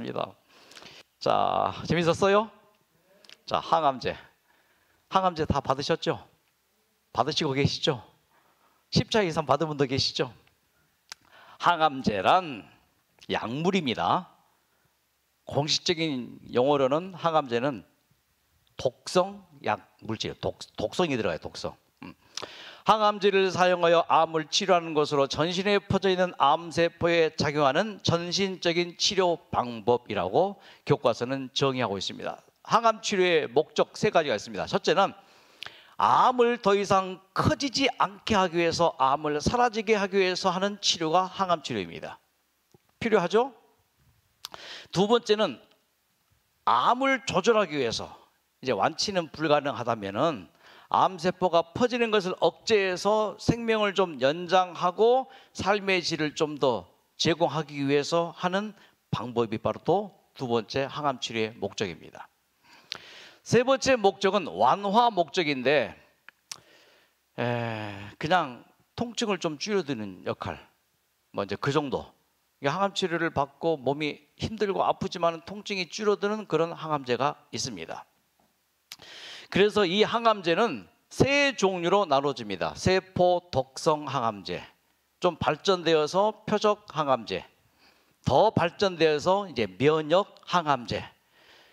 합니다. 자, 재밌었어요? 자, 항암제. 항암제 다 받으셨죠? 받으시고 계시죠? 10차 이상 받은 분도 계시죠? 항암제란 약물입니다. 공식적인 용어로는 항암제는 독성 약 물질, 독성이 들어가요. 독성. 항암제를 사용하여 암을 치료하는 것으로 전신에 퍼져 있는 암세포에 작용하는 전신적인 치료 방법이라고 교과서는 정의하고 있습니다. 항암 치료의 목적 세 가지가 있습니다. 첫째는 암을 더 이상 커지지 않게 하기 위해서, 암을 사라지게 하기 위해서 하는 치료가 항암 치료입니다. 필요하죠? 두 번째는 암을 조절하기 위해서, 이제 완치는 불가능하다면은 암세포가 퍼지는 것을 억제해서 생명을 좀 연장하고 삶의 질을 좀 더 제공하기 위해서 하는 방법이 바로 또 두 번째 항암 치료의 목적입니다. 세 번째 목적은 완화 목적인데, 그냥 통증을 좀 줄여드는 역할, 뭐 이제 그 정도. 항암 치료를 받고 몸이 힘들고 아프지만 통증이 줄어드는 그런 항암제가 있습니다. 그래서 이 항암제는 세 종류로 나눠집니다. 세포 독성 항암제, 좀 발전되어서 표적 항암제, 더 발전되어서 이제 면역 항암제.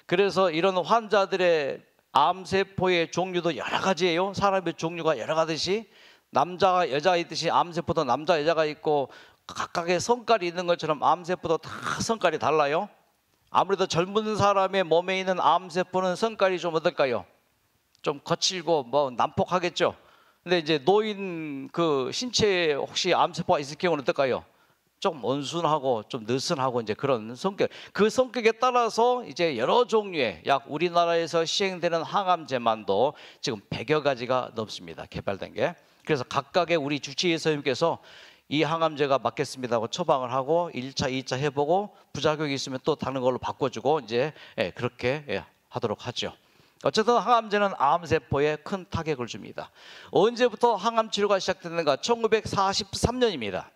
그래서 이런 환자들의 암세포의 종류도 여러 가지예요. 사람의 종류가 여러 가듯이 남자가 여자가 있듯이 암세포도 남자 여자가 있고, 각각의 성깔이 있는 것처럼 암세포도 다 성깔이 달라요. 아무래도 젊은 사람의 몸에 있는 암세포는 성깔이 좀 어떨까요? 좀 거칠고 뭐 난폭하겠죠. 근데 이제 노인 그 신체에 혹시 암세포가 있을 경우는 어떨까요? 좀 온순하고 좀 느슨하고 이제 그런 성격. 그 성격에 따라서 이제 여러 종류의, 약 우리나라에서 시행되는 항암제만도 지금 100여 가지가 넘습니다. 개발된 게. 그래서 각각의 우리 주치의 선생님께서 이 항암제가 맞겠습니다 하고 처방을 하고 1차, 2차 해보고 부작용이 있으면 또 다른 걸로 바꿔주고 이제 그렇게 하도록 하죠. 어쨌든 항암제는 암세포에 큰 타격을 줍니다. 언제부터 항암 치료가 시작됐는가? 1943년입니다.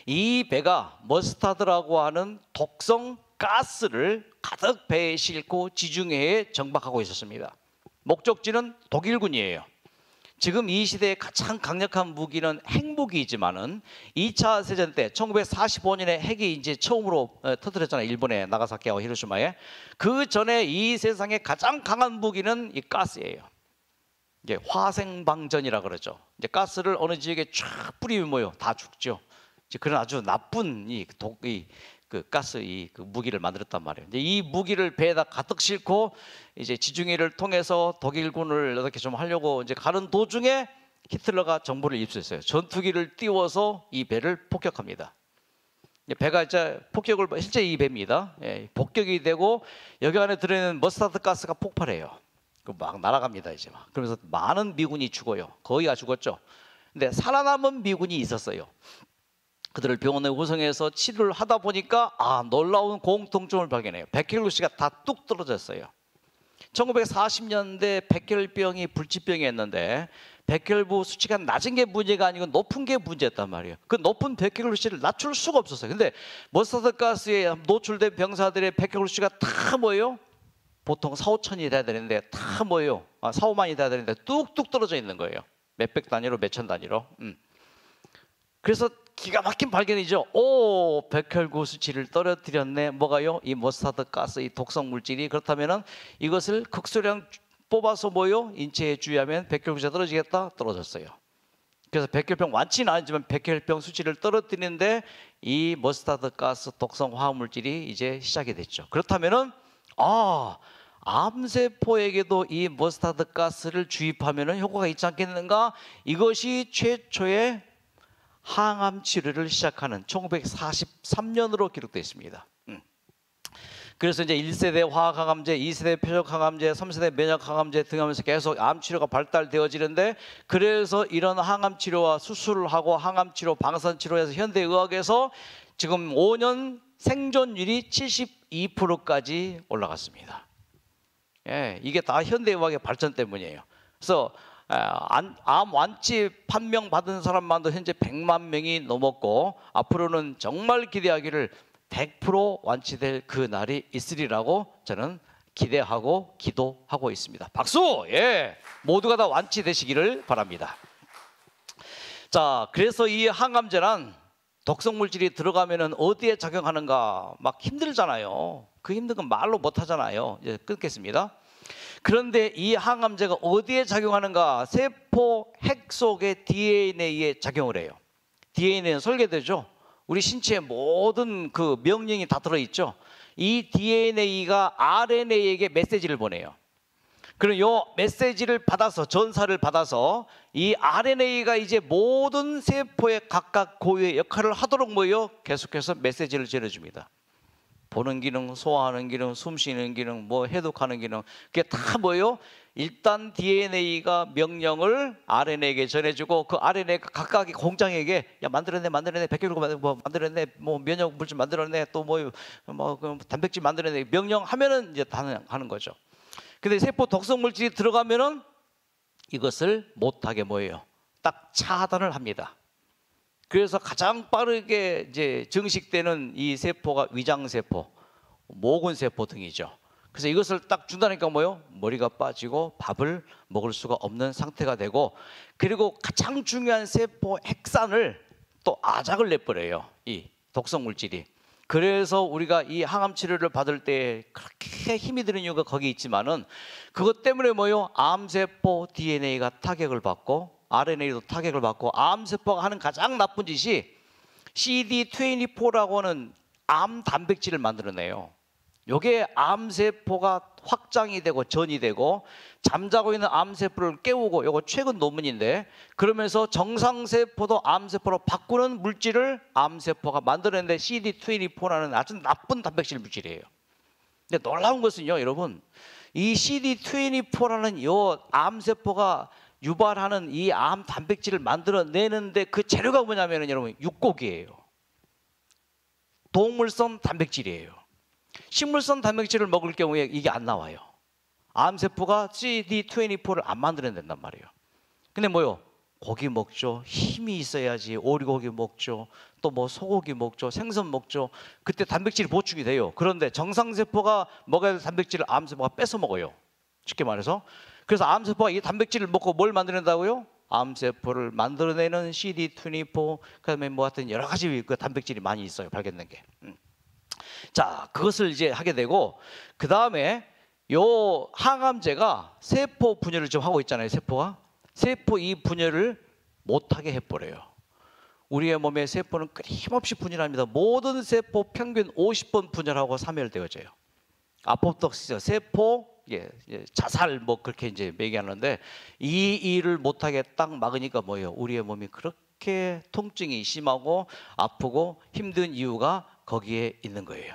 이 배가 머스타드라고 하는 독성 가스를 가득 배에 싣고 지중해에 정박하고 있었습니다. 목적지는 독일군이에요. 지금 이 시대의 가장 강력한 무기는 핵무기이지만은 2차 세전 때 1945년에 핵이 이제 처음으로 터뜨렸잖아요. 일본의 나가사키하고 히로시마에. 그 전에 이 세상에 가장 강한 무기는 이 가스예요. 이게 화생방전이라 그러죠. 이제 가스를 어느 지역에 쫙 뿌리면 뭐요? 다 죽죠. 이제 그런 아주 나쁜 그 가스 그 무기를 만들었단 말이에요. 이제 이 무기를 배에다 가득 싣고 이제 지중해를 통해서 독일군을 이렇게 좀 하려고 이제 가는 도중에 히틀러가 정보를 입수했어요. 전투기를 띄워서 이 배를 폭격합니다. 배가 이제 폭격을, 실제 이 배입니다. 폭격이 되고 여기 안에 들어있는 머스타드 가스가 폭발해요. 막 날아갑니다. 이제 막. 그러면서 많은 미군이 죽어요. 거의 다 죽었죠. 근데 살아남은 미군이 있었어요. 그들을 병원에 후송해서 치료를 하다 보니까 놀라운 공통점을 발견해요. 백혈구씨가 다 뚝 떨어졌어요. 1940년대 백혈병이 불치병이었는데 백혈구 수치가 낮은 게 문제가 아니고 높은 게 문제였단 말이에요. 그 높은 백혈구씨를 낮출 수가 없었어요. 근데 머스타드 가스에 노출된 병사들의 백혈구씨가 다 뭐예요? 보통 4, 5천이 돼야 되는데 다 뭐예요? 4, 5만이 돼야 되는데 뚝뚝 떨어져 있는 거예요. 몇백 단위로 몇천 단위로. 그래서 기가 막힌 발견이죠. 백혈구 수치를 떨어뜨렸네. 뭐가요? 이 머스타드 가스, 이 독성 물질이. 그렇다면은 이것을 극소량 뽑아서 뭐요? 인체에 주의하면 백혈구수가 떨어지겠다? 떨어졌어요. 그래서 백혈병 완치는 아니지만 백혈병 수치를 떨어뜨리는데 이 머스타드 가스 독성 화학 물질이 이제 시작이 됐죠. 그렇다면은 암세포에게도 이 머스타드 가스를 주입하면은 효과가 있지 않겠는가? 이것이 최초의 항암 치료를 시작하는 1943년으로 기록되어 있습니다. 그래서 이제 1세대 화학항암제, 2세대 표적항암제, 3세대 면역항암제 등 하면서 계속 암치료가 발달되어지는데, 그래서 이런 항암치료와 수술을 하고 항암치료, 방사선치료에서 현대의학에서 지금 5년 생존율이 72%까지 올라갔습니다. 이게 다 현대의학의 발전 때문이에요. 그래서 암 완치 판명 받은 사람만도 현재 100만 명이 넘었고, 앞으로는 정말 기대하기를 100% 완치될 그 날이 있으리라고 저는 기대하고 기도하고 있습니다. 박수! 예, 모두가 다 완치되시기를 바랍니다. 자, 그래서 이 항암제란 독성 물질이 들어가면은 어디에 작용하는가 막 힘들잖아요. 그 힘든 건 말로 못 하잖아요. 이제 끊겠습니다. 그런데 이 항암제가 어디에 작용하는가? 세포 핵 속의 DNA에 작용을 해요. DNA는 설계되죠. 우리 신체의 모든 그 명령이 다 들어있죠. 이 DNA가 RNA에게 메시지를 보내요. 그럼 요 메시지를 받아서, 전사를 받아서 이 RNA가 이제 모든 세포의 각각 고유의 역할을 하도록 뭐예요? 계속해서 메시지를 전해줍니다. 보는 기능, 소화하는 기능, 숨 쉬는 기능, 뭐 해독하는 기능, 그게 다 뭐예요? 일단 DNA가 명령을 RNA에게 전해주고 그 RNA가 각각의 공장에게 야 만들어내 백혈구 만들어내 뭐 면역 물질 만들어내 또 뭐 단백질 만들어내 명령하면은 이제 다 하는 거죠. 근데 세포 독성 물질이 들어가면은 이것을 못하게 뭐예요? 딱 차단을 합니다. 그래서 가장 빠르게 이제 증식되는 이 세포가 위장세포, 모근세포 등이죠. 그래서 이것을 딱 준다니까 뭐요? 머리가 빠지고 밥을 먹을 수가 없는 상태가 되고, 그리고 가장 중요한 세포 핵산을 또 아작을 내버려요. 이 독성 물질이. 그래서 우리가 이 항암 치료를 받을 때 그렇게 힘이 드는 이유가 거기 있지만은 그것 때문에 뭐요? 암세포 DNA가 타격을 받고 RNA도 타격을 받고 암세포가 하는 가장 나쁜 짓이 CD24라고 하는 암 단백질을 만들어내요. 요게 암세포가 확장이 되고 전이 되고 잠자고 있는 암세포를 깨우고, 요거 최근 논문인데, 그러면서 정상세포도 암세포로 바꾸는 물질을 암세포가 만들어내는데 CD24라는 아주 나쁜 단백질 물질이에요. 근데 놀라운 것은요, 여러분, 이 CD24라는 요 암세포가 유발하는 이 암 단백질을 만들어내는데 그 재료가 뭐냐면은 여러분 육고기예요. 동물성 단백질이에요. 식물성 단백질을 먹을 경우에 이게 안 나와요. 암세포가 CD24를 안 만들어낸단 말이에요. 근데 뭐요? 고기 먹죠. 힘이 있어야지. 오리고기 먹죠. 또 뭐 소고기 먹죠. 생선 먹죠. 그때 단백질이 보충이 돼요. 그런데 정상세포가 먹어야 될 단백질을 암세포가 뺏어 먹어요. 쉽게 말해서. 그래서 암세포가 이 단백질을 먹고 뭘 만들어낸다고요? 암세포를 만들어내는 CD24, 그다음에 뭐 하여튼 여러 가지 그 단백질이 많이 있어요. 발견된 게. 자, 그것을 이제 하게 되고, 그 다음에 요 항암제가 세포 분열을 좀 하고 있잖아요. 세포가. 세포 이 분열을 못하게 해버려요. 우리의 몸의 세포는 끊임없이 분열합니다. 모든 세포 평균 50번 분열하고 사멸되어져요. 아포പ്토시스, 세포 자살 뭐 그렇게 이제 얘기하는데, 이 일을 못하게 딱 막으니까 뭐예요? 우리의 몸이 그렇게 통증이 심하고 아프고 힘든 이유가 거기에 있는 거예요.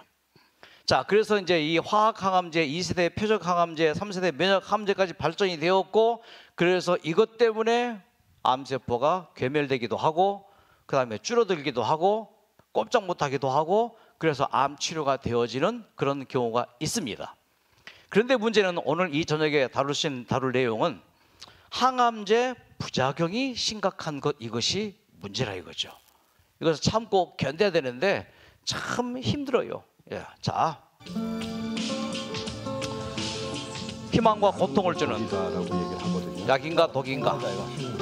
자, 그래서 이제 이 화학 항암제, 2세대 표적 항암제, 3세대 면역 항암제까지 발전이 되었고, 그래서 이것 때문에 암세포가 괴멸되기도 하고, 그 다음에 줄어들기도 하고, 꼼짝 못하기도 하고, 그래서 암 치료가 되어지는 그런 경우가 있습니다. 그런데 문제는 오늘 이 저녁에 다룰 내용은 항암제 부작용이 심각한 것, 이것이 문제라 이거죠. 이것을 참고 견뎌야 되는데 참 힘들어요. 예, 자, 희망과 고통을 주는 약인가 독인가,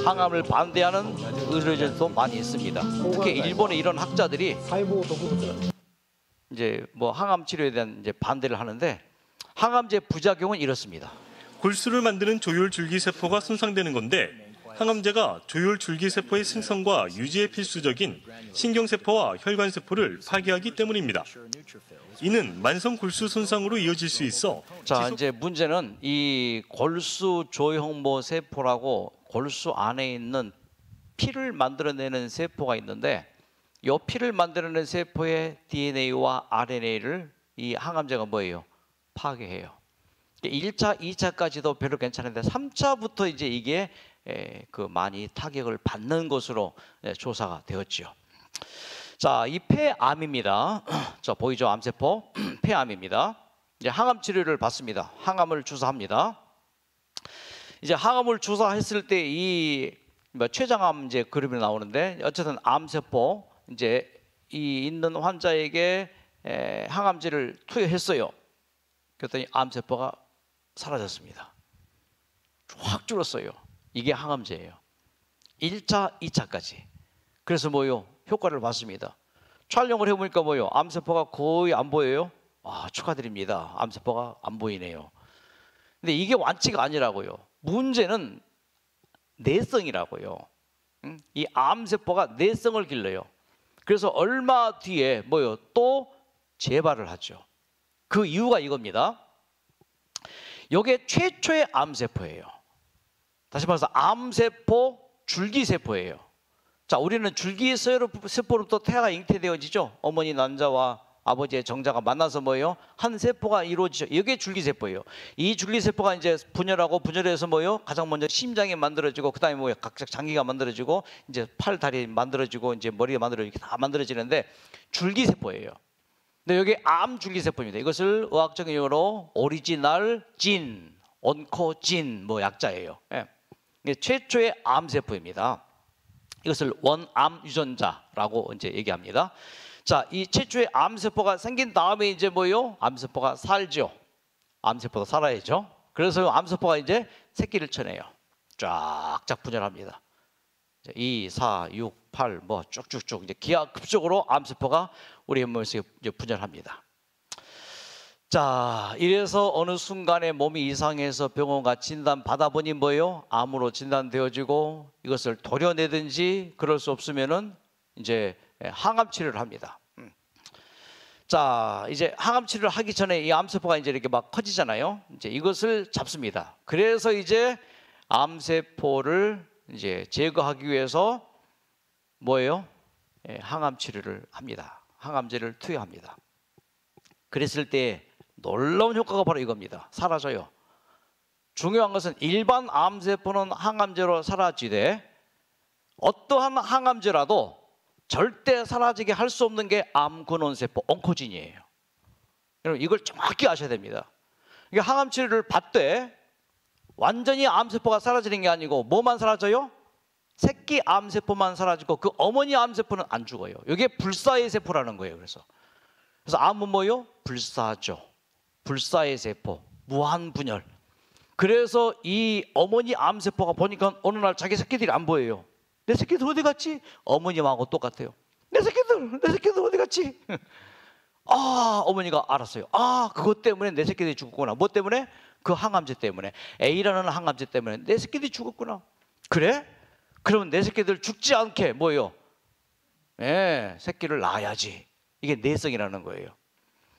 항암을 반대하는 의료진도 많이 있습니다. 특히 일본의 이런 학자들이 이제 뭐 항암 치료에 대한 이제 반대를 하는데, 항암제 부작용은 이렇습니다. 골수를 만드는 조혈줄기세포가 손상되는 건데, 항암제가 조혈줄기세포의 생성과 유지에 필수적인 신경세포와 혈관세포를 파괴하기 때문입니다. 이는 만성 골수 손상으로 이어질 수 있어. 자, 이제 문제는 이 골수 조형모 세포라고 골수 안에 있는 피를 만들어내는 세포가 있는데, 이 피를 만들어내는 세포의 DNA와 RNA를 이 항암제가 뭐예요? 파괴해요. 1차, 2차까지도 별로 괜찮은데 3차부터 이제 이게 그 많이 타격을 받는 것으로 조사가 되었죠. 자, 이 폐암입니다. 자, 보이죠? 암세포 폐암입니다. 이제 항암 치료를 받습니다. 항암을 주사합니다. 이제 항암을 주사했을 때 이 췌장암 이제 그림이 나오는데, 어쨌든 암세포 이제 이 있는 환자에게 항암제를 투여했어요. 그랬더니 암세포가 사라졌습니다. 확 줄었어요. 이게 항암제예요. 1차, 2차까지. 그래서 뭐요? 효과를 봤습니다. 촬영을 해보니까 뭐요? 암세포가 거의 안 보여요. 아, 축하드립니다. 암세포가 안 보이네요. 근데 이게 완치가 아니라고요. 문제는 내성이라고요. 이 암세포가 내성을 길러요. 그래서 얼마 뒤에 뭐요? 또 재발을 하죠. 그 이유가 이겁니다. 이게 최초의 암세포예요. 다시 말해서 암세포 줄기세포예요. 자, 우리는 줄기세포로부터 태아가 잉태되어지죠. 어머니 난자와 아버지의 정자가 만나서 뭐예요? 한 세포가 이루어지죠. 이게 줄기세포예요. 이 줄기세포가 이제 분열하고 분열해서 뭐예요? 가장 먼저 심장이 만들어지고 그다음에 뭐예요? 각각 장기가 만들어지고 이제 팔, 다리 만들어지고 이제 머리가 만들어지고 다 만들어지는데 줄기세포예요. 근데 여기 암 줄기세포입니다. 이것을 의학적인 용어로 오리지널 진, 온코진 뭐 약자예요. 예. 이게 최초의 암세포입니다. 이것을 원암 유전자라고 이제 얘기합니다. 자, 이 최초의 암세포가 생긴 다음에 이제 뭐요? 암세포가 살죠. 암세포도 살아야죠. 그래서 암세포가 이제 새끼를 쳐내요. 쫙쫙 분열합니다. 2, 4, 6, 8 뭐 쭉쭉쭉 이제 기하급적으로 암세포가 우리 몸에서 이제 분열합니다. 자, 이래서 어느 순간에 몸이 이상해서 병원 가 진단 받아보니 뭐예요? 암으로 진단되어지고 이것을 도려내든지 그럴 수 없으면은 이제 항암 치료를 합니다. 자, 이제 항암 치료를 하기 전에 이 암세포가 이제 이렇게 막 커지잖아요. 이제 이것을 잡습니다. 그래서 이제 암세포를 이제 제거하기 위해서 뭐예요? 항암 치료를 합니다. 항암제를 투여합니다. 그랬을 때 놀라운 효과가 바로 이겁니다. 사라져요. 중요한 것은 일반 암세포는 항암제로 사라지되 어떠한 항암제라도 절대 사라지게 할 수 없는 게 암근원세포, 온코진이에요. 여러분 이걸 정확히 아셔야 됩니다. 이게 항암 치료를 받되 완전히 암세포가 사라지는 게 아니고 뭐만 사라져요? 새끼 암세포만 사라지고 그 어머니 암세포는 안 죽어요. 이게 불사의 세포라는 거예요. 그래서 암은 뭐예요? 불사죠. 불사의 세포, 무한분열. 그래서 이 어머니 암세포가 보니까 어느 날 자기 새끼들이 안 보여요. 내 새끼들 어디 갔지? 어머님하고 똑같아요. 내 새끼들 어디 갔지? 아, 어머니가 알았어요. 아, 그것 때문에 내 새끼들이 죽었구나. 뭐 때문에? 그 항암제 때문에. A라는 항암제 때문에 내 새끼들이 죽었구나. 그래? 그러면 내 새끼들 죽지 않게 뭐예요? 새끼를 낳아야지. 이게 내성이라는 거예요.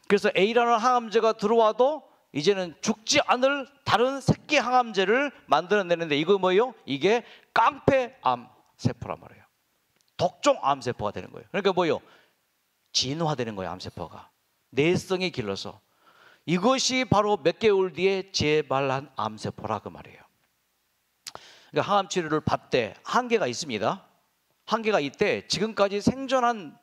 그래서 A라는 항암제가 들어와도 이제는 죽지 않을 다른 새끼 항암제를 만들어내는데 이거 뭐예요? 이게 깡패 암세포란 말이에요. 독종 암세포가 되는 거예요. 그러니까 뭐예요? 진화되는 거예요. 암세포가 내성이 길러서. 이것이 바로 몇 개월 뒤에 재발한 암세포라 그 말이에요. 그러니까 항암 치료를 받되 한계가 있습니다. 한계가 있대. 지금까지 생존한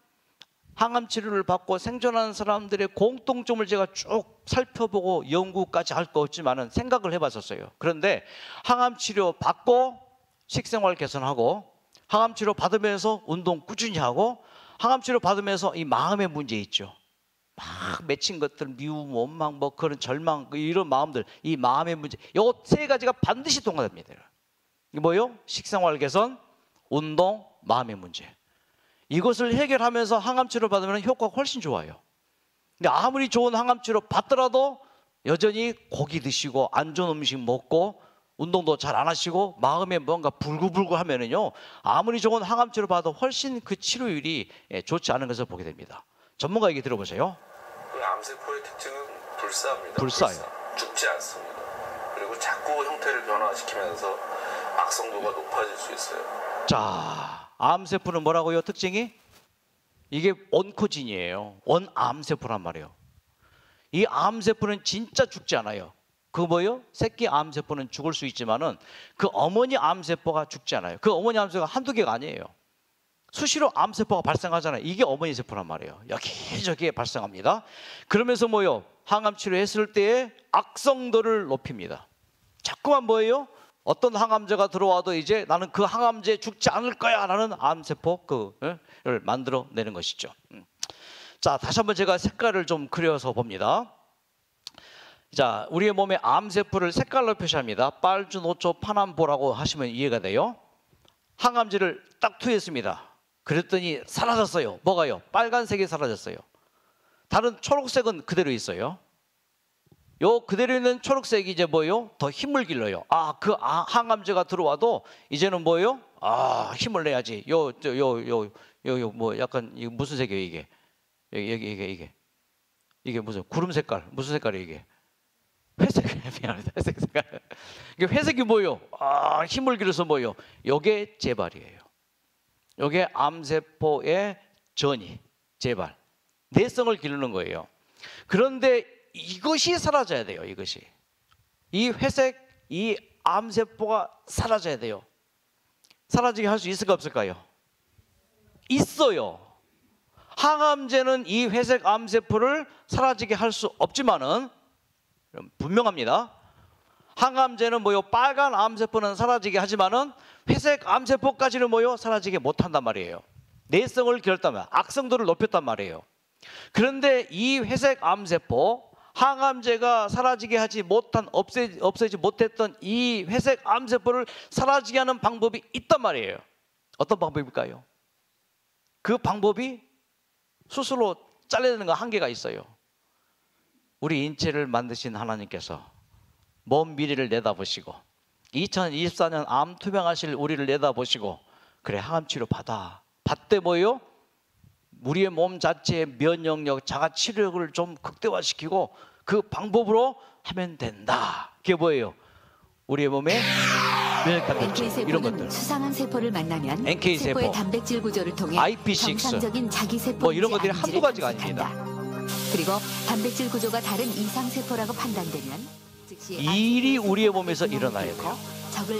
항암 치료를 받고 생존한 사람들의 공통점을 제가 쭉 살펴보고 연구까지 할 거 없지만은 생각을 해봤었어요. 그런데 항암 치료 받고 식생활 개선하고 항암 치료 받으면서 운동 꾸준히 하고 항암 치료 받으면서 이 마음의 문제 있죠. 막 맺힌 것들, 미움, 원망, 뭐 그런 절망, 이런 마음들, 이 마음의 문제, 요 세 가지가 반드시 동반됩니다. 이게 뭐예요? 식생활 개선, 운동, 마음의 문제. 이것을 해결하면서 항암 치료 받으면 효과가 훨씬 좋아요. 근데 아무리 좋은 항암 치료 받더라도 여전히 고기 드시고 안 좋은 음식 먹고 운동도 잘 안 하시고 마음에 뭔가 불구불구 하면은요, 아무리 좋은 항암 치료 받아도 훨씬 그 치료율이 좋지 않은 것을 보게 됩니다. 전문가 얘기 들어보세요. 그 암세포의 특징은 불사입니다. 불사예요. 죽지 않습니다. 그리고 자꾸 형태를 변화시키면서 악성도가 높아질 수 있어요. 자, 암세포는 뭐라고요? 특징이? 이게 온코진이에요. 원암세포란 말이에요. 이 암세포는 진짜 죽지 않아요. 그 뭐예요? 새끼 암세포는 죽을 수 있지만은 그 어머니 암세포가 죽지 않아요. 그 어머니 암세포가 한두 개가 아니에요. 수시로 암세포가 발생하잖아요. 이게 어머니 세포란 말이에요. 여기저기에 발생합니다. 그러면서 뭐예요? 항암 치료했을 때의 악성도를 높입니다. 자꾸만 뭐예요? 어떤 항암제가 들어와도 이제 나는 그 항암제에 죽지 않을 거야 라는 암세포 그를 만들어내는 것이죠. 자, 다시 한번 제가 색깔을 좀 그려서 봅니다. 자, 우리의 몸의 암세포를 색깔로 표시합니다. 빨주, 노초, 파란, 보라고 하시면 이해가 돼요. 항암제를 딱 투여했습니다. 그랬더니 사라졌어요. 뭐가요? 빨간색이 사라졌어요. 다른 초록색은 그대로 있어요. 요 그대로 있는 초록색이 이제 뭐요? 더 힘을 길러요. 그 항암제가 들어와도 이제는 뭐요? 힘을 내야지. 뭐 약간 이거 무슨 색이에요 이게? 이게 무슨 구름 색깔? 무슨 색깔이에요 이게? 회색. 미안합니다. 회색 색깔. 이게 회색이 뭐요? 힘을 길어서 뭐요? 요게 재발이에요. 요게 암세포의 전이, 재발, 내성을 기르는 거예요. 그런데 이것이 사라져야 돼요. 이것이. 이 회색, 이 암세포가 사라져야 돼요. 사라지게 할 수 있을까 없을까요? 있어요. 항암제는 이 회색 암세포를 사라지게 할 수 없지만은 분명합니다. 항암제는 뭐요? 빨간 암세포는 사라지게 하지만은 회색 암세포까지는 뭐요? 사라지게 못한단 말이에요. 내성을 길렀다면 악성도를 높였단 말이에요. 그런데 이 회색 암세포, 항암제가 사라지게 하지 못한, 없애지 못했던 이 회색 암세포를 사라지게 하는 방법이 있단 말이에요. 어떤 방법일까요? 그 방법이 수술로 잘라내는 거 한계가 있어요. 우리 인체를 만드신 하나님께서 먼 미래를 내다보시고 2024년 암 투병하실 우리를 내다보시고 그래 항암치료 받대 뭐예요? 우리의 몸 자체의 면역력, 자가 치료력을 좀 극대화시키고 그 방법으로 하면 된다. 그게 뭐예요? 우리의 몸에 면역 단백질 이런 것들. 수상한 세포를 만나면 NK 세포, 세포의 단백질 구조를 통해 IP6 정상적인 자기 세포인지 뭐 이런 것들이 아닌지를 한두 가지가 탐색한다. 아닙니다. 그리고 단백질 구조가 다른 이상 세포라고 판단되면 즉시 일이 우리의 몸에서 일어나야 돼요.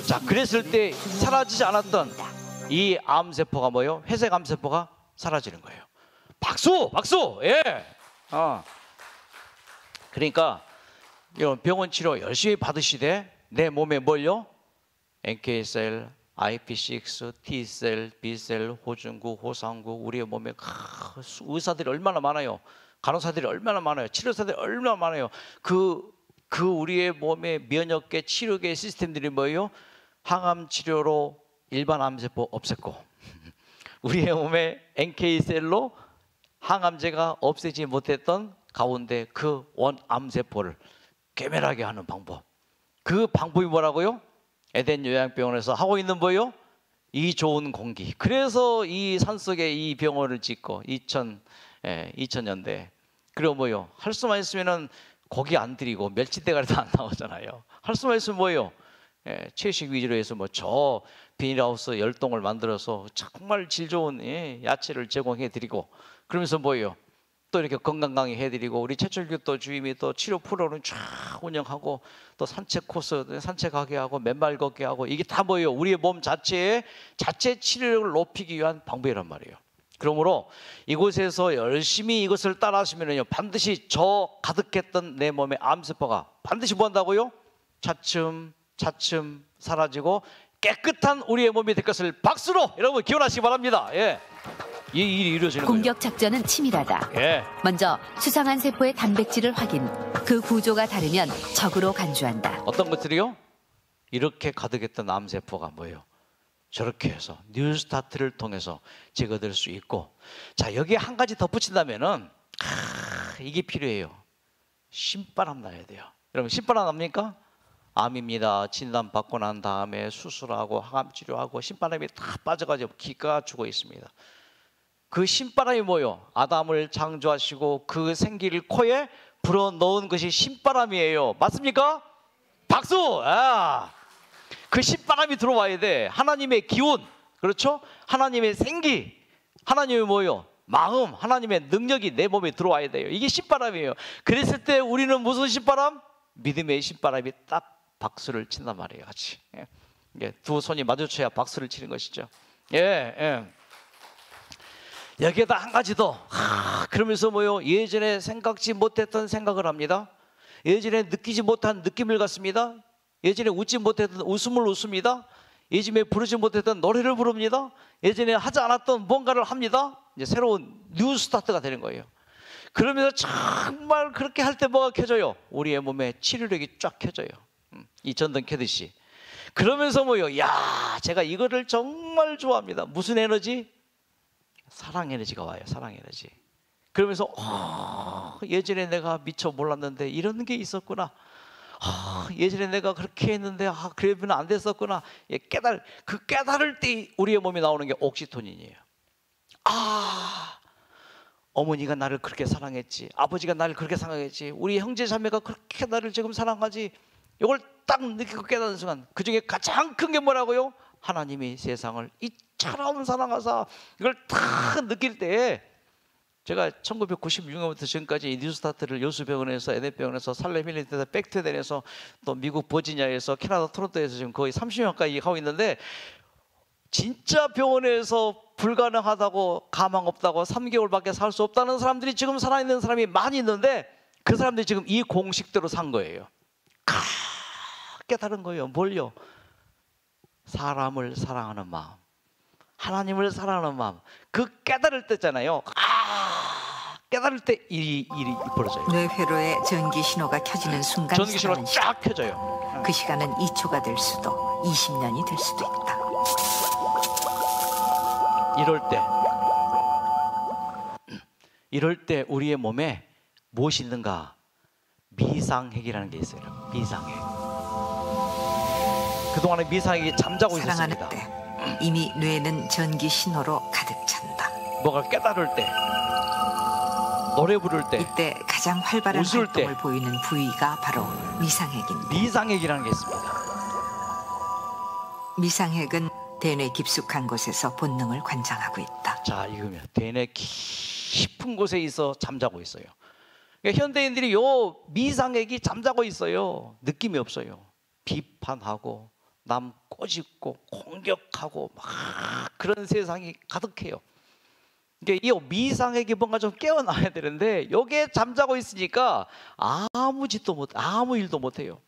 자, 그랬을 때 사라지지 않았던 이 암세포가 뭐예요? 회색 암세포가 사라지는 거예요. 박수! 박수! 예! 그러니까 이런 병원 치료 열심히 받으시되 내 몸에 뭘요? NK셀, IP6, T셀, B셀, 호중구, 호상구, 우리의 몸에 의사들이 얼마나 많아요. 간호사들이 얼마나 많아요. 치료사들이 얼마나 많아요. 그 우리의 몸의 면역계, 치료계 시스템들이 뭐예요? 항암 치료로 일반 암세포 없앴고 우리의 몸에 NK셀로 항암제가 없애지 못했던 가운데 그 원암세포를 괴멸하게 하는 방법. 그 방법이 뭐라고요? 에덴 요양병원에서 하고 있는 뭐예요? 이 좋은 공기. 그래서 이 산속에 이 병원을 짓고 2000년대. 그리고 뭐예요? 할 수만 있으면은 고기 안 드리고 멸치대가리도 안 나오잖아요. 할 수만 있으면 뭐예요? 채식 위주로 해서 뭐 저 비닐하우스 10동을 만들어서 정말 질 좋은 야채를 제공해 드리고 그러면서 뭐예요? 또 이렇게 건강 강의 해드리고 우리 최철규 또 주임이 또 치료 프로그램 쫙 운영하고 또 산책 코스 산책하게 하고 맨발 걷게 하고 이게 다 뭐예요? 우리의 몸 자체 치료력을 높이기 위한 방법이란 말이에요. 그러므로 이곳에서 열심히 이것을 따라하시면요 반드시 저 가득했던 내 몸의 암세포가 반드시 뭐 한다고요? 차츰 사라지고 깨끗한 우리의 몸이 될 것을 박수로 여러분 기원하시기 바랍니다. 예. 이 일이 이루어지는 공격 거예요. 작전은 치밀하다. 예. 먼저 수상한 세포의 단백질을 확인. 그 구조가 다르면 적으로 간주한다. 어떤 것들이요? 이렇게 가득했던 암세포가 뭐예요? 저렇게 해서 뉴스타트를 통해서 제거될 수 있고 자 여기에 한 가지 덧붙인다면은 이게 필요해요. 신바람 나야 돼요. 여러분 신바람 납니까? 암입니다. 진단받고 난 다음에 수술하고 항암 치료하고 신바람이 다 빠져가지고 기가 죽어 있습니다. 그 신바람이 뭐예요? 아담을 창조하시고 그 생기를 코에 불어넣은 것이 신바람이에요. 맞습니까? 박수! 그 신바람이 들어와야 돼. 하나님의 기운, 그렇죠? 하나님의 생기, 하나님의 뭐예요? 마음, 하나님의 능력이 내 몸에 들어와야 돼요. 이게 신바람이에요. 그랬을 때 우리는 무슨 신바람? 믿음의 신바람이 딱 박수를 친단 말이에요. 같이. 예. 두 손이 마주쳐야 박수를 치는 것이죠. 예. 여기에다 한 가지 더. 그러면서 뭐요? 예전에 생각지 못했던 생각을 합니다. 예전에 느끼지 못한 느낌을 갖습니다. 예전에 웃지 못했던 웃음을 웃습니다. 예전에 부르지 못했던 노래를 부릅니다. 예전에 하지 않았던 뭔가를 합니다. 이제 새로운 뉴 스타트가 되는 거예요. 그러면서 정말 그렇게 할 때 뭐가 켜져요? 우리의 몸에 치료력이 쫙 켜져요. 이 전등 켜듯이. 그러면서 뭐요? 야, 제가 이거를 정말 좋아합니다. 무슨 에너지? 사랑 에너지가 와요. 사랑 에너지. 그러면서 예전에 내가 미처 몰랐는데 이런 게 있었구나. 예전에 내가 그렇게 했는데 그러면 안 됐었구나. 그 깨달을 때 우리의 몸에 나오는 게 옥시토닌이에요. 어머니가 나를 그렇게 사랑했지, 아버지가 나를 그렇게 사랑했지, 우리 형제 자매가 그렇게 나를 지금 사랑하지. 이걸 딱 느끼고 깨닫는 순간, 그 중에 가장 큰 게 뭐라고요? 하나님이 세상을 이처럼 사랑하사. 이걸 딱 느낄 때, 제가 1996년부터 지금까지 뉴스타트를 여수병원에서, 에덴병원에서, 살렘 힐링센터, 백트덴에서, 또 미국 버지니아에서, 캐나다 토론토에서 지금 거의 30년 가까이 하고 있는데, 진짜 병원에서 불가능하다고, 가망 없다고, 3개월밖에 살 수 없다는 사람들이 지금 살아있는 사람이 많이 있는데, 그 사람들이 지금 이 공식대로 산 거예요. 깨달은 거예요. 뭘요? 사람을 사랑하는 마음, 하나님을 사랑하는 마음. 그 깨달을 때잖아요. 깨달을 때 일이 벌어져요. 뇌회로에 전기 신호가 켜지는 순간, 전기 신호가 쫙 켜져요. 그 시간은 2초가 될 수도 20년이 될 수도 있다. 이럴 때 우리의 몸에 무엇이 있는가? 미상핵이라는 게 있어요. 미상핵. 그동안에 미상핵이 잠자고 사랑하는 있었습니다. 때 이미 뇌는 전기 신호로 가득 찬다. 뭐가 깨달을 때, 노래 부를 때, 이때 가장 활발한 웃을 활동을 때. 보이는 부위가 바로 미상핵입니다. 미상핵이라는 게 있습니다. 미상핵은 대뇌 깊숙한 곳에서 본능을 관장하고 있다. 자, 이거면 대뇌 깊은 곳에 있어 잠자고 있어요. 그러니까 현대인들이 요 미상핵이 잠자고 있어요. 느낌이 없어요. 비판하고 남 꼬집고 공격하고 막 그런 세상이 가득해요. 그러니까 이 미상핵이 뭔가 좀 깨어나야 되는데 여기에 잠자고 있으니까 아무 짓도 못, 아무 일도 못 해요.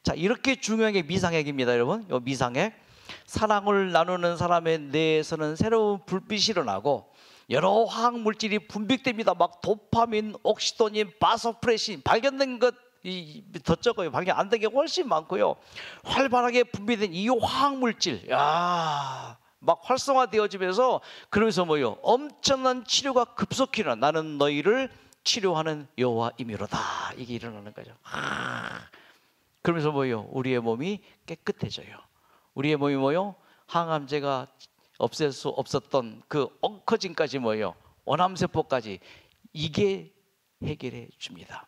자, 이렇게 중요한 게 미상핵입니다, 여러분. 요 미상핵. 사랑을 나누는 사람의 뇌에서는 새로운 불빛이 일어나고 여러 화학 물질이 분비됩니다. 막 도파민, 옥시토닌, 바소프레신 발견된 것 더 적어요. 발견 안 된 게 훨씬 많고요. 활발하게 분비된 이 화학 물질, 막 활성화되어지면서 그러면서 뭐요? 엄청난 치료가 급속히 일어나. 나는 너희를 치료하는 여호와이미로다. 이게 일어나는 거죠. 그러면서 뭐요? 우리의 몸이 깨끗해져요. 우리의 몸이 뭐요? 항암제가 없앨 수 없었던 그 엉커진까지 뭐요? 원암세포까지 이게 해결해 줍니다.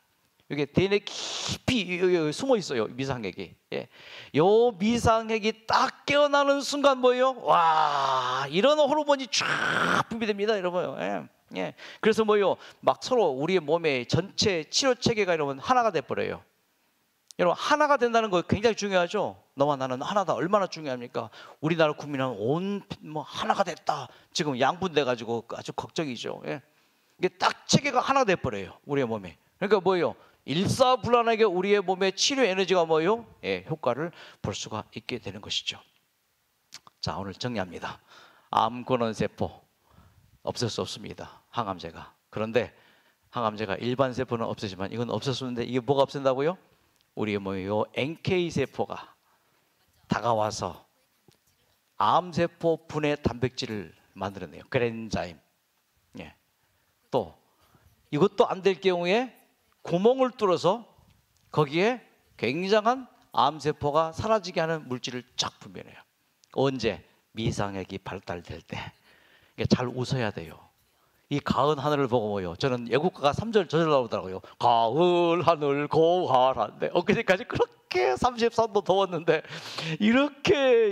이게 대뇌 깊이 숨어 있어요. 미상핵이. 예. 요 미상핵이 딱 깨어나는 순간 뭐예요? 와, 이런 호르몬이 쫙 분비됩니다, 여러분. 예. 예. 그래서 뭐요? 막 서로 우리의 몸의 전체 치료 체계가 여러분 하나가 돼 버려요. 여러분, 하나가 된다는 거 굉장히 중요하죠. 너와 나는 하나다. 얼마나 중요합니까? 우리나라 국민은 하나가 됐다. 지금 양분돼 가지고 아주 걱정이죠. 예. 이게 딱 체계가 하나 돼 버려요. 우리의 몸에. 그러니까 뭐예요? 일사불란하게 우리의 몸의 치료 에너지가 뭐예요? 예, 효과를 볼 수가 있게 되는 것이죠. 자, 오늘 정리합니다. 암권원세포 없앨 수 없습니다. 항암제가. 그런데 항암제가 일반 세포는 없애지만 이건 없었는데 이게 뭐가 없앤다고요? 우리의 몸에 요 NK세포가 다가와서 암세포 분해 단백질을 만들어내요. 그랜자임. 예. 또 이것도 안 될 경우에 구멍을 뚫어서 거기에 굉장한 암세포가 사라지게 하는 물질을 쫙 분비해요. 언제? 미상핵이 발달될 때. 잘 웃어야 돼요. 이 가을 하늘을 보고 뭐요? 저는 애국가가 3절 저절 나오더라고요. 가을 하늘 고활한데 엊그제까지 그렇게 33도 더웠는데 이렇게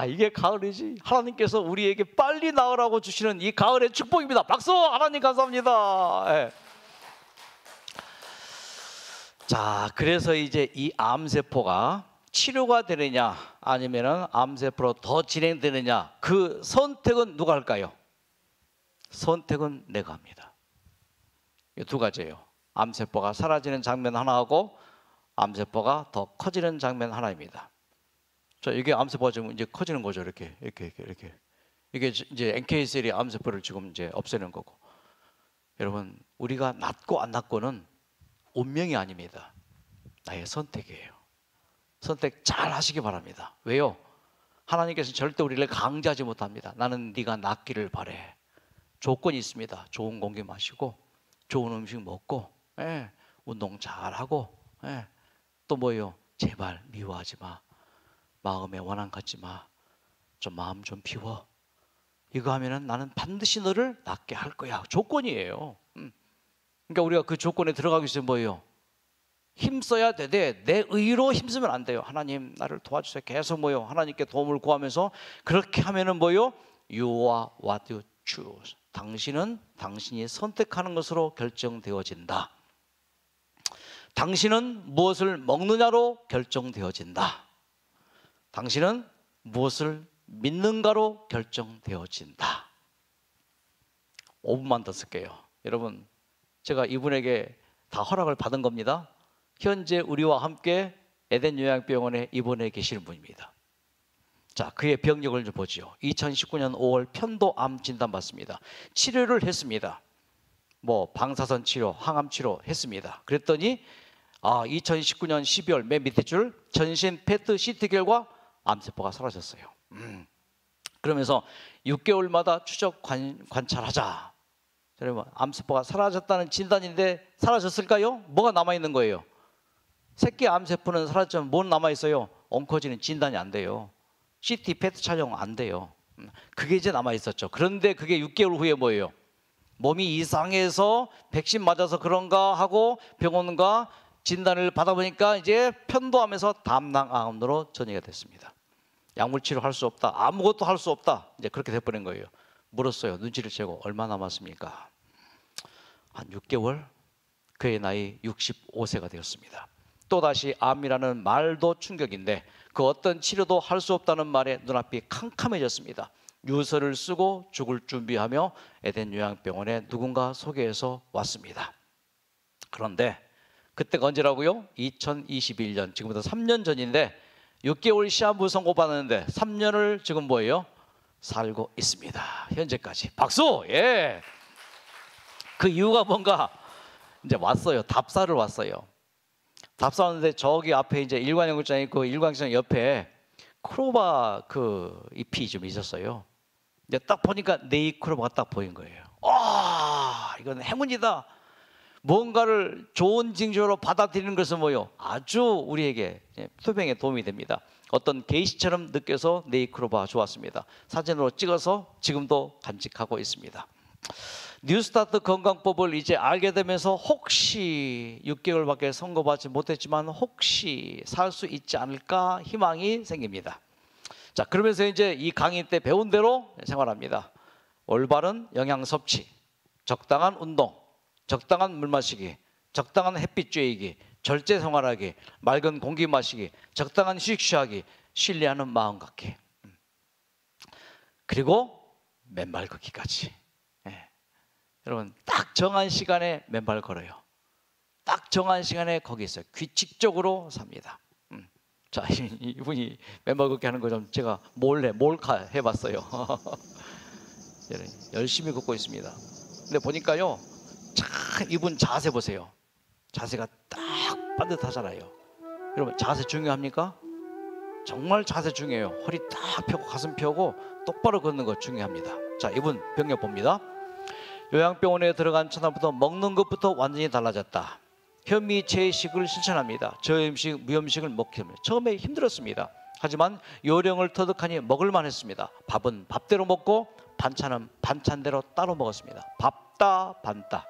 이게 가을이지. 하나님께서 우리에게 빨리 나으라고 주시는 이 가을의 축복입니다. 박수! 하나님 감사합니다. 예. 자, 그래서 이제 이 암세포가 치료가 되느냐 아니면은 암세포로 더 진행되느냐, 그 선택은 누가 할까요? 선택은 내가 합니다. 이 두 가지예요. 암세포가 사라지는 장면 하나하고 암세포가 더 커지는 장면 하나입니다. 자, 이게 암세포가 지금 이제 커지는 거죠. 이렇게. 이게 이제 NK셀이 암세포를 지금 이제 없애는 거고. 여러분, 우리가 낫고 안 낫고는 운명이 아닙니다. 나의 선택이에요. 선택 잘 하시기 바랍니다. 왜요? 하나님께서는 절대 우리를 강제하지 못합니다. 나는 네가 낫기를 바래. 조건이 있습니다. 좋은 공기 마시고 좋은 음식 먹고, 운동 잘하고, 또 뭐예요? 제발 미워하지 마. 마음에 원한 갖지 마. 좀 마음 좀 비워. 이거 하면은 나는 반드시 너를 낫게 할 거야. 조건이에요. 그러니까 우리가 그 조건에 들어가기 위해서 뭐예요? 힘써야 되되 내 의로 힘쓰면 안 돼요. 하나님 나를 도와주세요. 계속 뭐예요? 하나님께 도움을 구하면서 그렇게 하면은 뭐예요? You are what you choose. 당신은 당신이 선택하는 것으로 결정되어진다. 당신은 무엇을 먹느냐로 결정되어진다. 당신은 무엇을 믿는가로 결정되어진다. 5분만 더 쓸게요. 여러분, 제가 이분에게 다 허락을 받은 겁니다. 현재 우리와 함께 에덴 요양병원에 입원해 계시는 분입니다. 자, 그의 병력을 좀 보죠. 2019년 5월 편도암 진단받습니다. 치료를 했습니다. 뭐 방사선 치료, 항암 치료 했습니다. 그랬더니 2019년 12월 맨 밑에 줄 전신 PET CT 결과 암세포가 사라졌어요. 그러면서 6개월마다 추적 관찰하자. 여러분, 암세포가 사라졌다는 진단인데 사라졌을까요? 뭐가 남아있는 거예요? 새끼 암세포는 사라졌지만 뭘 남아있어요? 옹코지는 진단이 안 돼요. CT, PET 촬영 안 돼요. 그게 이제 남아있었죠. 그런데 그게 6개월 후에 뭐예요? 몸이 이상해서 백신 맞아서 그런가 하고 병원과 진단을 받아보니까 이제 편도암에서 담낭암으로 전이가 됐습니다. 약물 치료할 수 없다. 아무것도 할 수 없다. 이제 그렇게 돼버린 거예요. 물었어요. 눈치를 채고 얼마 남았습니까? 한 6개월? 그의 나이 65세가 되었습니다. 또다시 암이라는 말도 충격인데 그 어떤 치료도 할 수 없다는 말에 눈앞이 캄캄해졌습니다. 유서를 쓰고 죽을 준비하며 에덴 요양병원에 누군가 소개해서 왔습니다. 그런데 그때가 언제라고요? 2021년, 지금부터 3년 전인데 6개월 시한부 선고받았는데 3년을 지금 뭐예요? 살고 있습니다. 현재까지. 박수! 예. 그 이유가 뭔가 이제 왔어요. 답사를 왔어요. 답사 왔는데 저기 앞에 이제 일관연구장 있고 일관연구장 옆에 크로바 그 잎이 좀 있었어요. 이제 딱 보니까 네이크로바가 딱 보인 거예요. 이건 행운이다. 뭔가를 좋은 징조로 받아들이는 것은 뭐요? 아주 우리에게 소병에 도움이 됩니다. 어떤 계시처럼 느껴서 네이크로바 좋았습니다. 사진으로 찍어서 지금도 간직하고 있습니다. 뉴스타트 건강법을 이제 알게 되면서 혹시 6개월밖에 선고받지 못했지만 혹시 살 수 있지 않을까 희망이 생깁니다. 자, 그러면서 이제 이 강의 때 배운 대로 생활합니다. 올바른 영양 섭취, 적당한 운동, 적당한 물 마시기, 적당한 햇빛 쬐이기, 절제 생활하기, 맑은 공기 마시기, 적당한 휴식 취하기, 신뢰하는 마음 갖기, 그리고 맨발 걷기까지. 여러분, 딱 정한 시간에 맨발 걸어요. 딱 정한 시간에 거기 있어요. 규칙적으로 삽니다. 자, 이분이 맨발 걷기 하는 거 좀 제가 몰카 해봤어요. 열심히 걷고 있습니다. 근데 보니까요, 참 이분 자세 보세요. 자세가 딱 반듯하잖아요. 여러분, 자세 중요합니까? 정말 자세 중요해요. 허리 딱 펴고 가슴 펴고 똑바로 걷는 거 중요합니다. 자, 이분 병력 봅니다. 요양병원에 들어간 첫날부터 먹는 것부터 완전히 달라졌다. 현미제식을 실천합니다. 저음식, 무음식을 먹기 때문에 처음에 힘들었습니다. 하지만 요령을 터득하니 먹을만 했습니다. 밥은 밥대로 먹고 반찬은 반찬대로 따로 먹었습니다. 밥다 반다.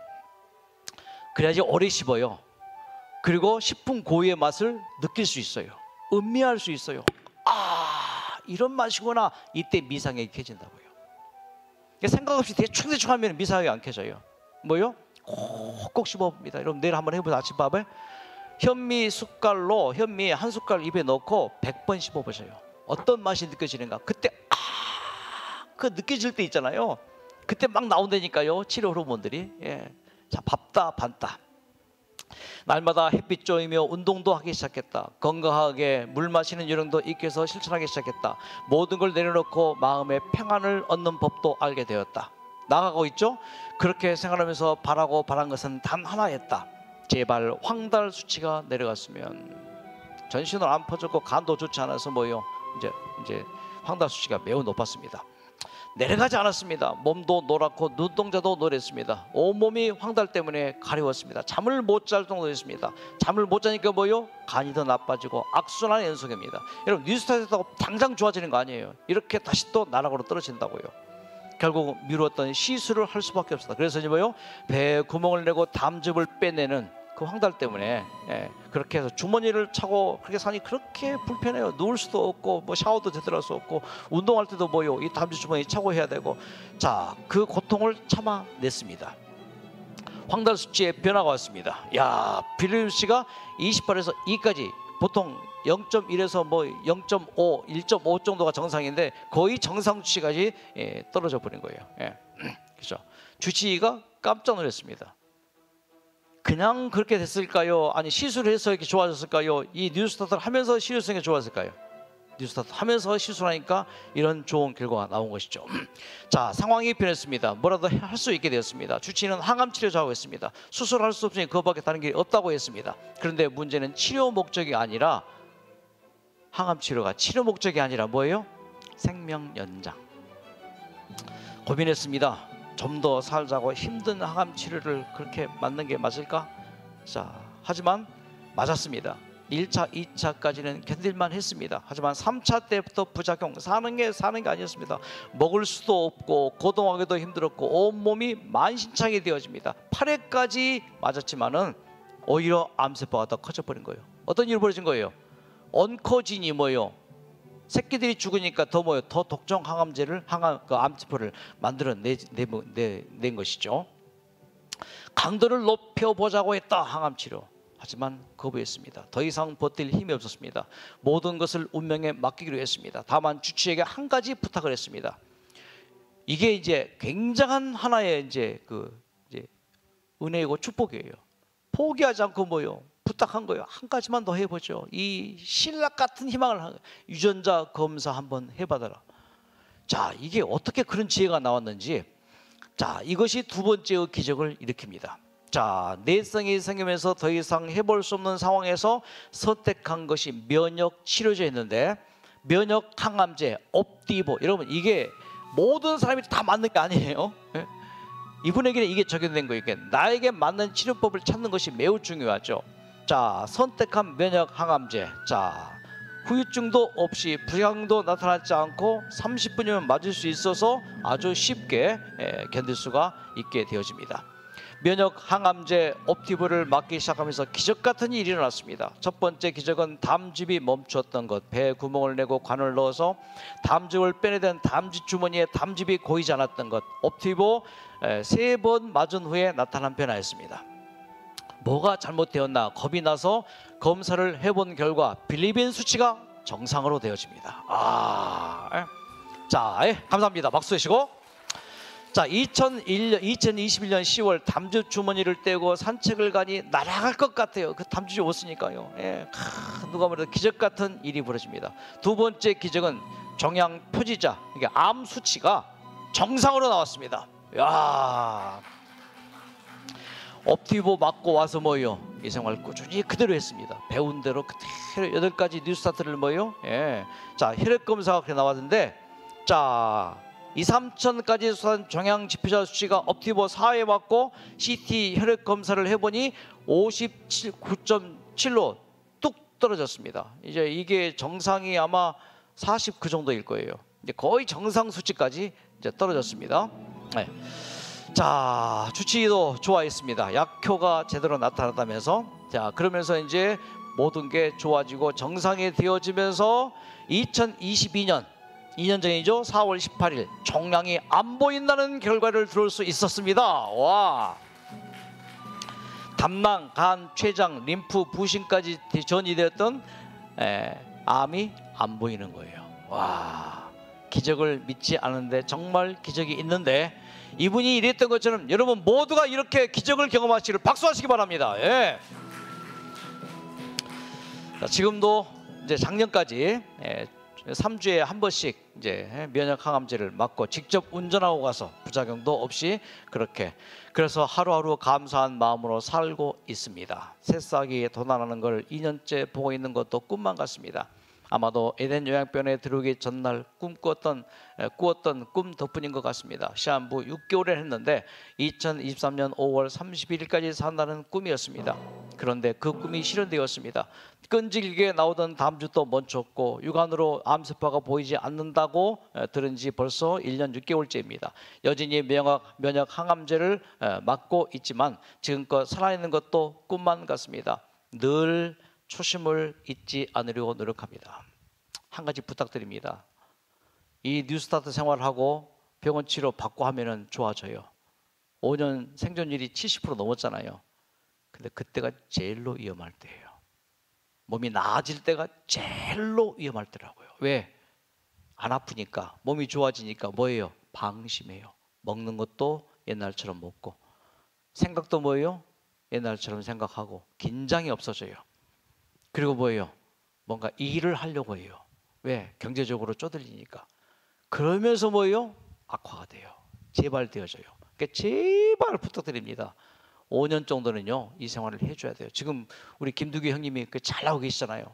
그래야지 오래 씹어요. 그리고 식품 고유의 맛을 느낄 수 있어요. 음미할 수 있어요. 이런 맛이구나. 이때 미상이 켜진다고요. 생각 없이 대충 하면 미상이 안 켜져요. 뭐요? 꼭 씹어봅니다. 여러분, 내일 한번 해보세요. 아침밥에 현미 숟갈로 현미 한 숟갈 입에 넣고 100번 씹어보세요. 어떤 맛이 느껴지는가? 그때 그 느껴질 때 있잖아요. 그때 막 나온다니까요. 치료 호르몬들이. 자, 밥다 반다. 날마다 햇빛 쬐이며 운동도 하기 시작했다. 건강하게 물 마시는 요령도 익혀서 실천하기 시작했다. 모든 걸 내려놓고 마음의 평안을 얻는 법도 알게 되었다. 나가고 있죠. 그렇게 생각하면서 바란 것은 단 하나였다. 제발 황달 수치가 내려갔으면. 전신으로 안 퍼졌고 간도 좋지 않아서 뭐요, 이제 황달 수치가 매우 높았습니다. 내려가지 않았습니다. 몸도 노랗고 눈동자도 노랬습니다. 온몸이 황달 때문에 가려웠습니다. 잠을 못 잘 정도였습니다. 잠을 못 자니까 뭐요? 간이 더 나빠지고 악순환의 연속입니다. 여러분 뉴스타트에서 당장 좋아지는 거 아니에요. 이렇게 다시 또 나락으로 떨어진다고요. 결국 미루었던 시술을 할 수밖에 없었다. 그래서 이제 뭐요? 배에 구멍을 내고 담즙을 빼내는 그 황달 때문에 그렇게 해서 주머니를 차고 그렇게 사니 그렇게 불편해요. 누울 수도 없고 뭐 샤워도 제대로 할 수 없고 운동할 때도 뭐요, 이 담즙 주머니 차고 해야 되고. 자, 그 고통을 참아냈습니다. 황달 수치의 변화가 왔습니다. 야, 빌리엄 씨가 28에서 2까지 보통 0.1에서 뭐 0.5, 1.5 정도가 정상인데 거의 정상 수치까지 떨어져 버린 거예요. 그렇죠. 주치의가 깜짝 놀랐습니다. 그냥 그렇게 됐을까요? 아니 시술을 해서 이렇게 좋아졌을까요? 이 뉴스타트를 하면서 시술성이 좋았을까요? 뉴스타트 하면서 시술하니까 이런 좋은 결과가 나온 것이죠. 자, 상황이 변했습니다. 뭐라도 할 수 있게 되었습니다. 주치의는 항암 치료 작업했습니다. 수술할 수 없으니 그것밖에 다른 길이 없다고 했습니다. 그런데 문제는 치료 목적이 아니라, 항암 치료가 치료 목적이 아니라 뭐예요? 생명 연장. 고민했습니다. 좀 더 살자고 힘든 항암 치료를 그렇게 맞는 게 맞을까? 자, 하지만 맞았습니다. 1차, 2차까지는 견딜만 했습니다. 하지만 3차 때부터 부작용, 사는 게 아니었습니다. 먹을 수도 없고 거동하기도 힘들었고 온몸이 만신창이 되어집니다. 8회까지 맞았지만은 오히려 암세포가 더 커져버린 거예요. 어떤 일이 벌어진 거예요? 언코진이 뭐예요? 새끼들이 죽으니까 더 뭐요? 더 독성 항암제를 그 암세포를 만들어낸 것이죠. 강도를 높여보자고 했다, 항암 치료. 하지만 거부했습니다. 더 이상 버틸 힘이 없었습니다. 모든 것을 운명에 맡기기로 했습니다. 다만 주치의에게 한 가지 부탁을 했습니다. 이게 이제 굉장한 하나의 이제 은혜이고 축복이에요. 포기하지 않고 뭐요? 부탁한 거예요. 한 가지만 더 해보죠. 이 신락 같은 희망을, 유전자 검사 한번 해봐라. 자, 이게 어떻게 그런 지혜가 나왔는지. 자, 이것이 두 번째의 기적을 일으킵니다. 자, 내성이 생기면서 더 이상 해볼 수 없는 상황에서 선택한 것이 면역 치료제였는데, 면역 항암제 옵디보. 여러분, 이게 모든 사람이 다 맞는 게 아니에요. 이분에게는 이게 적용된 거예요. 나에게 맞는 치료법을 찾는 것이 매우 중요하죠. 자, 선택한 면역 항암제. 자, 후유증도 없이 부작용도 나타나지 않고 30분이면 맞을 수 있어서 아주 쉽게 견딜 수가 있게 되어집니다. 면역 항암제 옵티브를 맞기 시작하면서 기적 같은 일이 일어났습니다. 첫 번째 기적은 담즙이 멈추었던 것. 배에 구멍을 내고 관을 넣어서 담즙을 빼내던 담즙 주머니에 담즙이 고이지 않았던 것. 옵티브 3번 맞은 후에 나타난 변화였습니다. 뭐가 잘못되었나 겁이 나서 검사를 해본 결과 빌리빈 수치가 정상으로 되어집니다. 자, 감사합니다. 박수 해주시고. 자, 2021년 10월 담즙 주머니를 떼고 산책을 가니 날아갈 것 같아요. 그 담즙이 없으니까요. 누가 뭐래도 기적 같은 일이 벌어집니다. 두 번째 기적은 종양 표지자, 이게 암 수치가 정상으로 나왔습니다. 야, 옵티브 맞고 와서 뭐요? 이 생활 꾸준히 그대로 했습니다. 배운 대로 그대로 8가지 뉴스타트를 뭐요? 자, 혈액 검사가 그렇게 나왔는데, 자, 2, 3천까지 수산 종양 지표자 수치가 옵티브 4에 맞고 CT 혈액 검사를 해보니 59.7로 뚝 떨어졌습니다. 이제 이게 정상이 아마 49 정도일 거예요. 이제 거의 정상 수치까지 이제 떨어졌습니다. 자, 주치의도 좋아했습니다. 약효가 제대로 나타났다면서. 자, 그러면서 이제 모든 게 좋아지고 정상이 되어지면서 2022년 2년 전이죠. 4월 18일 종양이 안 보인다는 결과를 들을 수 있었습니다. 와, 담낭, 간, 췌장, 림프, 부신까지 전이되었던 암이 안 보이는 거예요. 와, 기적을 믿지 않는데 정말 기적이 있는데, 이분이 이랬던 것처럼 여러분 모두가 이렇게 기적을 경험하시기를 박수하시기 바랍니다. 자, 지금도 이제 작년까지 3주에 한 번씩 이제 면역 항암제를 맞고 직접 운전하고 가서 부작용도 없이 그렇게 그래서 하루하루 감사한 마음으로 살고 있습니다. 새싹이 돋아나는 걸 2년째 보고 있는 것도 꿈만 같습니다. 아마도 에덴 요양병원에 들어오기 전날 꾸었던 꿈 덕분인 것 같습니다. 시한부 6개월을 했는데 2023년 5월 31일까지 산다는 꿈이었습니다. 그런데 그 꿈이 실현되었습니다. 끈질기게 나오던 다음 주 또 멈췄고 육안으로 암세포가 보이지 않는다고 들은 지 벌써 1년 6개월째입니다. 여전히 면역 항암제를 맞고 있지만 지금껏 살아있는 것도 꿈만 같습니다. 늘 초심을 잊지 않으려고 노력합니다. 한 가지 부탁드립니다. 이 뉴스타트 생활하고 병원 치료 받고 하면은 좋아져요. 5년 생존율이 70% 넘었잖아요. 근데 그때가 제일로 위험할 때예요. 몸이 나아질 때가 제일로 위험할 때라고요. 왜? 안 아프니까, 몸이 좋아지니까 뭐예요? 방심해요. 먹는 것도 옛날처럼 먹고, 생각도 뭐예요? 옛날처럼 생각하고, 긴장이 없어져요. 그리고 뭐예요? 뭔가 일을 하려고 해요. 왜? 경제적으로 쪼들리니까. 그러면서 뭐예요? 악화가 돼요. 재발되어져요. 그러니까 제발 부탁드립니다. 5년 정도는요, 이 생활을 해줘야 돼요. 지금 우리 김두기 형님이 잘하고 계시잖아요.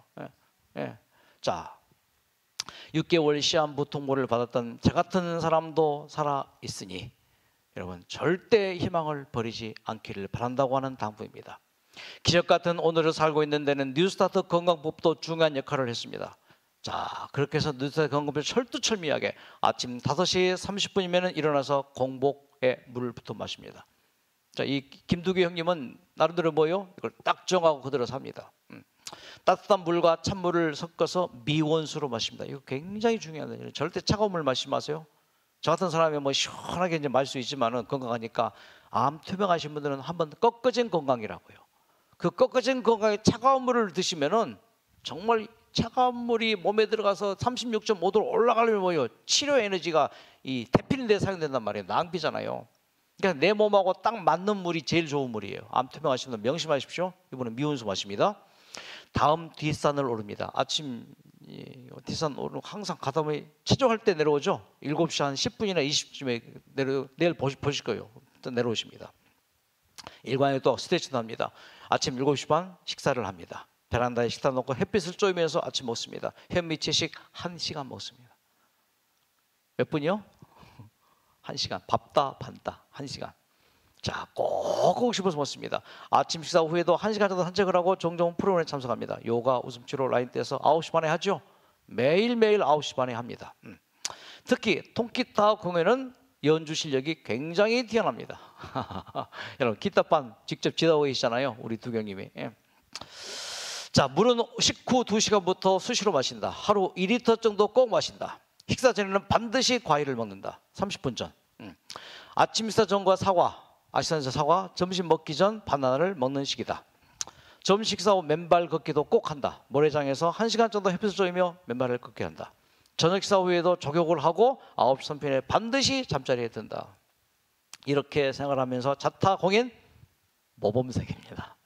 자, 6개월 시한부 통보를 받았던 저 같은 사람도 살아 있으니 여러분 절대 희망을 버리지 않기를 바란다고 하는 당부입니다. 기적 같은 오늘을 살고 있는 데는 뉴스타트 건강법도 중요한 역할을 했습니다. 자, 그렇게 해서 뉴스타트 건강법을 철두철미하게 아침 5시 30분이면 일어나서 공복에 물부터 마십니다. 자, 이 김두기 형님은 나름대로 뭐요? 이걸 딱 정하고 그대로 삽니다. 따뜻한 물과 찬물을 섞어서 미온수로 마십니다. 이거 굉장히 중요하거든요. 절대 차가운 물 마시지 마세요. 저 같은 사람이 뭐 시원하게 이제 마실 수 있지만은 건강하니까 암 투병하신 분들은 한번 꺾어진 건강이라고요. 그 꺾어진 건강에 차가운 물을 드시면은 정말 차가운 물이 몸에 들어가서 36.5도로 올라가려면 뭐요? 치료 에너지가 이 테필린데 사용된단 말이에요. 낭비잖아요. 그러니까 내 몸하고 딱 맞는 물이 제일 좋은 물이에요. 암 투병하시는 분 명심하십시오. 이번엔 미온수 마십니다. 다음 뒷산을 오릅니다. 아침 뒷산 오르고 항상 가다 보면 체조할 때 내려오죠. 7시 한 10분이나 20분쯤에 내일 보실 거예요. 또 내려오십니다. 일관에 또 스트레칭도 합니다. 아침 7시 반 식사를 합니다. 베란다에 식탁 놓고 햇빛을 쬐면서 아침 먹습니다. 현미채식 1시간 먹습니다. 몇 분이요? 1시간. 밥다 반다 1시간. 자, 꼭 씹어서 먹습니다. 아침 식사 후에도 1시간 정도 산책을 하고 종종 프로그램에 참석합니다. 요가, 웃음치료 라인 떼서 9시 반에 하죠. 매일매일 9시 반에 합니다. 특히 통기타 공연은 연주 실력이 굉장히 뛰어납니다. 여러분 기타반 직접 지도하고 계시잖아요. 우리 두경님이. 자, 물은 식후 2시간부터 수시로 마신다. 하루 2리터 정도 꼭 마신다. 식사 전에는 반드시 과일을 먹는다. 30분 전. 아침 식사 전과 사과, 아시잖아요 사과. 점심 먹기 전 바나나를 먹는 시기다. 점심 식사 후 맨발 걷기도 꼭 한다. 모래장에서 1시간 정도 햇빛을 쬐며 맨발을 걷게 한다. 저녁 식사 후에도 족욕을 하고 9시 선편에 반드시 잠자리에 든다. 이렇게 생활하면서 자타공인 모범생입니다.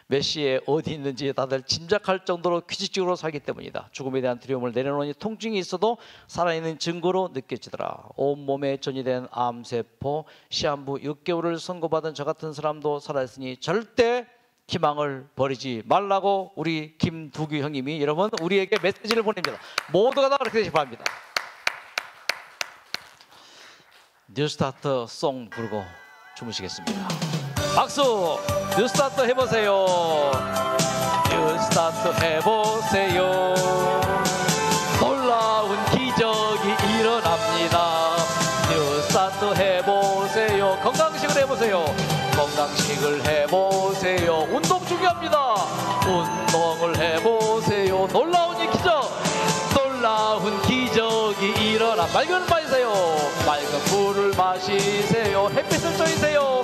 몇 시에 어디 있는지 다들 짐작할 정도로 규칙적으로 살기 때문이다. 죽음에 대한 두려움을 내려놓으니 통증이 있어도 살아있는 증거로 느껴지더라. 온몸에 전이된 암세포, 시한부 6개월을 선고받은 저 같은 사람도 살아있으니 절대 희망을 버리지 말라고 우리 김두규 형님이 여러분 우리에게 메시지를 보냅니다. 모두가 다 그렇게 되시기 바랍니다. 뉴스타트 송 부르고 주무시겠습니다. 박수! 뉴스타트 해보세요. 뉴스타트 해보세요. 놀라운 기적이 일어납니다. 뉴스타트 해보세요. 건강식을 해보세요. 건강식을 해보세요. 운동 중요합니다. 운동을 해보세요. 놀라운 기적. 놀라운 기적이 일어나. 맑은 물 마시세요. 맑은 물을 마시세요. 햇빛을 쬐세요.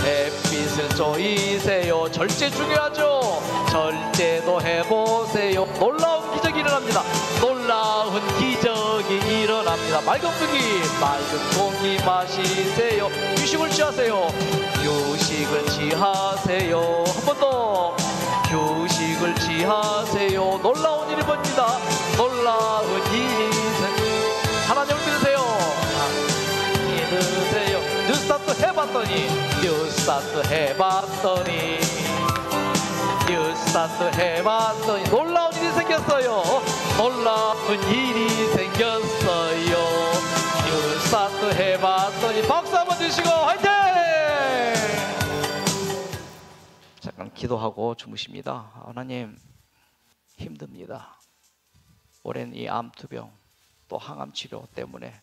햇빛을 쬐세요. 절제 중요하죠. 절제도 해보세요. 놀라운 기적이 일어납니다. 놀라운 기적이 일어납니다. 맑은 공기 마시세요. 휴식을 취하세요. 휴식을 취하세요. 한 번 더. 휴식을 취하세요. 놀라운 일이 봅니다. 놀라운 해봤더니 뉴스타트 해봤더니 뉴스타트 해봤더니 놀라운 일이 생겼어요. 놀라운 일이 생겼어요. 뉴스타트 해봤더니 박수 한번 주시고 화이팅! 잠깐 기도하고 주무십니다. 하나님, 힘듭니다. 오랜 이 암투병 또 항암치료 때문에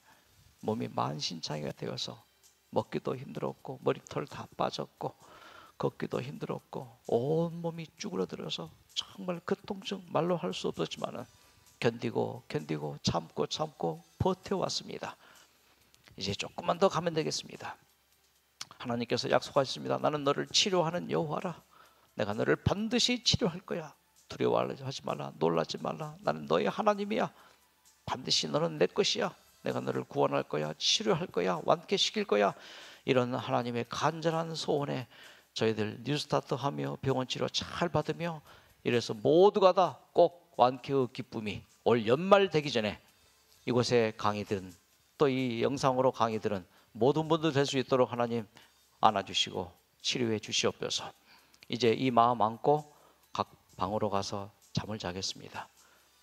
몸이 만신창이가 되어서 먹기도 힘들었고 머리털 다 빠졌고 걷기도 힘들었고 온몸이 쭈그러들어서 정말 그 통증 말로 할 수 없었지만은 견디고 참고 버텨왔습니다. 이제 조금만 더 가면 되겠습니다. 하나님께서 약속하셨습니다. 나는 너를 치료하는 여호와라. 내가 너를 반드시 치료할 거야. 두려워하지 말라. 놀라지 말라. 나는 너의 하나님이야. 반드시 너는 내 것이야. 내가 너를 구원할 거야. 치료할 거야. 완쾌시킬 거야. 이런 하나님의 간절한 소원에 저희들 뉴스타트하며 병원 치료 잘 받으며 이래서 모두가 다 꼭 완쾌의 기쁨이 올 연말 되기 전에 이곳에 강의들은 또 이 영상으로 강의들은 모든 분들 될 수 있도록 하나님 안아주시고 치료해 주시옵소서. 이제 이 마음 안고 각 방으로 가서 잠을 자겠습니다.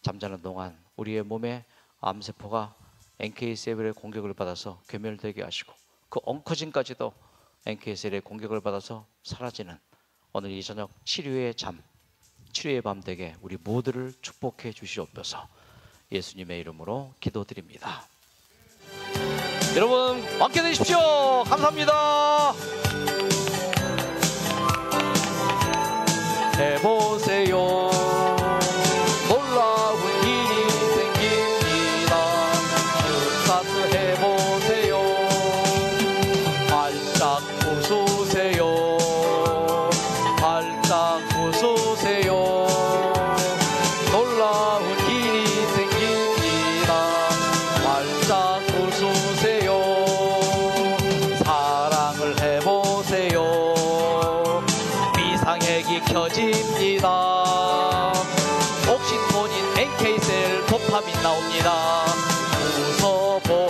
잠자는 동안 우리의 몸에 암세포가 NK-셀의 공격을 받아서 괴멸되게 하시고 그 엉커진까지도 NK-셀의 공격을 받아서 사라지는 오늘 이 저녁 치료의 잠, 치료의 밤 되게 우리 모두를 축복해 주시옵소서. 예수님의 이름으로 기도드립니다. 여러분 완쾌 되십시오. 감사합니다. 해보세요. 놀라운 일이 생깁니다. 뉴스타트 해보세요. 발짝 웃으세요. 발짝 웃으세요. 놀라운 일이 생깁니다. 발짝 웃으세요. 사랑을 해보세요. 비상핵이 켜집니다. 옥시토닌, NK-셀, 도파민 나옵니다. 웃어보